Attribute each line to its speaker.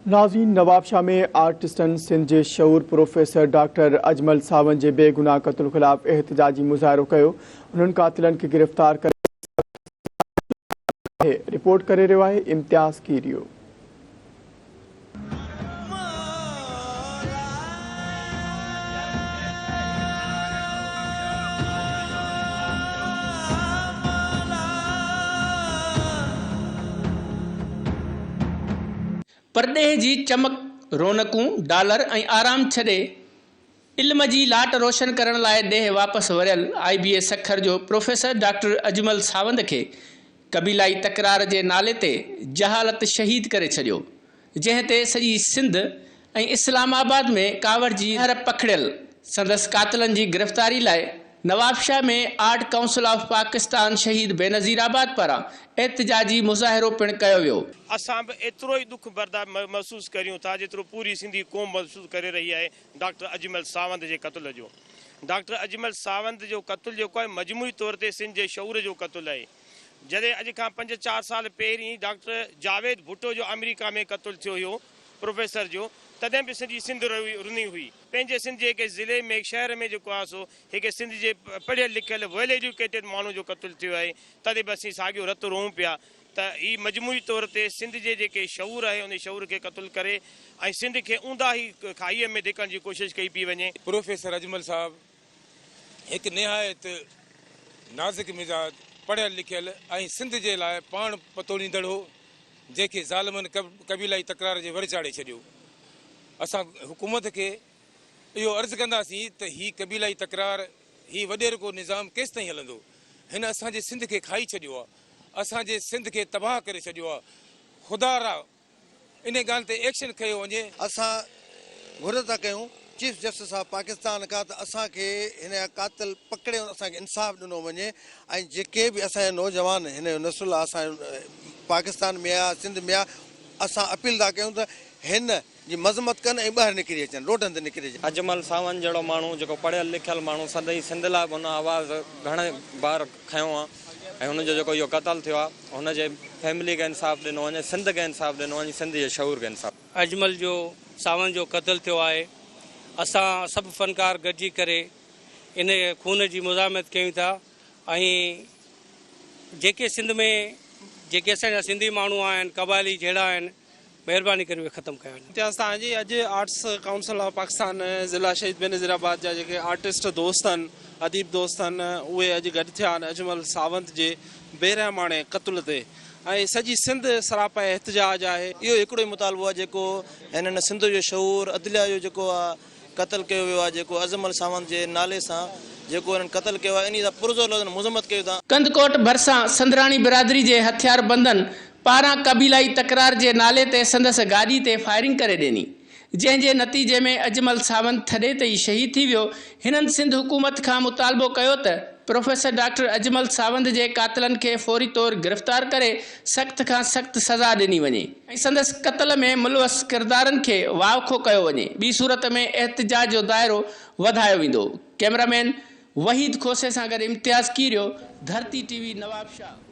Speaker 1: नाज़रीन, नवाबशाह में आर्टिस्टन सिंध जे शऊर professor doctor Ajmal Sawant जे बेगुनाह क़त्ल ख़िलाफ़ एहतजाजी मुज़ाहिरो कयो। उन्हनि क़ातिलनि खे गिरफ़्तार करे रिपोर्ट करे रहियो आहे इम्तियाज़ कीरियो।
Speaker 2: परदेह जी चमक रौनकूं डॉलर ऐं आराम छॾे इल्म जी लाट रोशन करण लाइ ॾेह वापसि वरियल IBA सखर जो प्रोफेसर डॉक्टर अजमल सावंत खे क़बीलाई तकरार जे नाले ते जहालत शहीद करे छॾियो, जंहिं ते सॼी सिंध ऐं इस्लामाबाद में कावड़ जी हर पखड़ियल। संदसि क़ातिलनि जी गिरफ़्तारी लाइ नवाबशाह में आर्ट काउंसिल ऑफ पाकिस्तान शहीद बेनज़ीराबाद पारां एहतजाजी मुज़ाहिरो पिणु कयो वियो।
Speaker 3: असां बि एतिरो ई दुख बर्दाश्त महसूस करियूं था जेतिरो पूरी सिंधी क़ौम महसूस करे रही आहे डॉक्टर अजमल सावंत जे क़त्ल जो। डॉक्टर अजमल सावंत जो क़त्ल जेको आहे मजमूई तौर ते सिंध जे शऊर जो क़त्ल आहे। जॾहिं अॼु खां 5-4 साल पहिरीं डॉक्टर जावेद भुट्टो जो अमेरिका में क़त्ल थियो हुयो प्रोफेसर जो, तॾहिं बि सॼी सिंध रुनी हुई। पंहिंजे सिंध जे हिकु ज़िले में शहर में जेको आहे सो हिकु सिंध जे पढ़ियल लिखियल वेल एजुकेटेड माण्हू जो क़त्ल थियो आहे, तॾहिं बि असीं साॻियो रत रोऊं पिया त ही मजमूई तौर ते सिंध जे जेके शऊर आहे उन शऊर खे क़त्ल करे ऐं सिंध खे ऊंधा ई खाईअ में धिकण जी कोशिशि कई पई वञे।
Speaker 4: प्रोफेसर अजमल साहब हिकु निहायत नाज़ुक मिज़ाज पढ़ियल लिखियल ऐं सिंध जे लाइ पाण पतोड़ींदड़ हो, जंहिंखे ज़ालिमनि क़बीलाई तकरार जे वर चाढ़े छॾियो। असां हुकूमत खे इहो अर्ज़ु कंदासीं त ही क़बीलाई तकरार ही वॾेर को निज़ाम केसि ताईं हलंदो। हिन असांजे सिंध खे खाई छॾियो आहे, असांजे सिंध खे तबाह करे छॾियो आहे। ख़ुदा रा इन ॻाल्हि ते एक्शन कयो वञे।
Speaker 5: असां घुर था कयूं चीफ जस्टिस ऑफ पाकिस्तान खां त असांखे हिन जा क़ातिल पकड़े असांखे इंसाफ़ ॾिनो वञे ऐं जेके बि असांजा नौजवान हिन जो नसुल आहे असांजे पाकिस्तान में आहे सिंध में आहे, असां अपील था कयूं त हिन जी मज़मत कनि ऐं ॿाहिरि निकिरी अचनि, रोडनि ते निकिरी अचनि।
Speaker 6: अजमल सावंत जहिड़ो माण्हू जेको पढ़ियल लिखियल माण्हू सदाईं सिंध लाइ हुन आवाज़ घणे बार खयो आहे ऐं हुनजो जेको इहो क़त्ल थियो आहे हुनजे फैमिली खे इंसाफ़ ॾिनो वञे, सिंध खे इंसाफ़ ॾिनो वञे, सिंध जे शऊर खे इंसाफ़।
Speaker 7: अजमल जो सावंत जो क़त्ल थियो आहे, असां सभु फ़नकार गॾिजी करे इन खून जी मुज़ामत कयूं था ऐं जेके सिंध में जेके असांजा सिंधी माण्हू आहिनि क़बाइली जहिड़ा आहिनि महिरबानी करे उहे ख़तमु कया वञनि।
Speaker 8: असां जी अॼु आर्ट्स काउंसिल ऑफ पाकिस्तान ज़िला शहीद बेनज़ीराबाद जा जेके आर्टिस्ट दोस्त आहिनि, अदीब दोस्त आहिनि, उहे अॼु गॾु थिया आहिनि अजमल सावंत जे बेरहमाणे क़त्ल ते ऐं सॼी सिंध सरापा एहतजाज आहे।
Speaker 9: इहो हिकिड़ो ई मुतालबो आहे जेको हिननि सिंध जो शऊर अदलिया जो जेको आहे क़त्ल कयो वियो आहे, जेको अजमल सावंत जे नाले सां जेको हिननि क़त्ल कयो आहे, इन सां पुरज़ोर मुज़म्मत कयो था।
Speaker 2: कंदकोट भरिसां संदराणी बिरादरी जे हथियार बंदनि पारां क़बीलाई तकरार जे नाले ते संदसि गाॾी ते फायरिंग करे ॾिनी, जंहिं जे नतीजे में अजमल सावंत थॾे ते ई शहीद थी वियो। हिननि सिंध हुकूमत खां मुतालबो कयो त प्रोफेसर डॉक्टर अजमल सावंत जे क़ातिलनि खे फौरी तौर गिरफ़्तार करे सख़्त खां सख़्त सज़ा ॾिनी वञे ऐं संदसि क़त्ल में मुलवस किरदारनि खे वावखो कयो वञे। ॿी सूरत में एहतजाज जो दाइरो वधायो वेंदो। कैमरामैन वहीद खोसे सां गॾु इम्तियाज़ कीरियो, धरती TV नवाबशाह।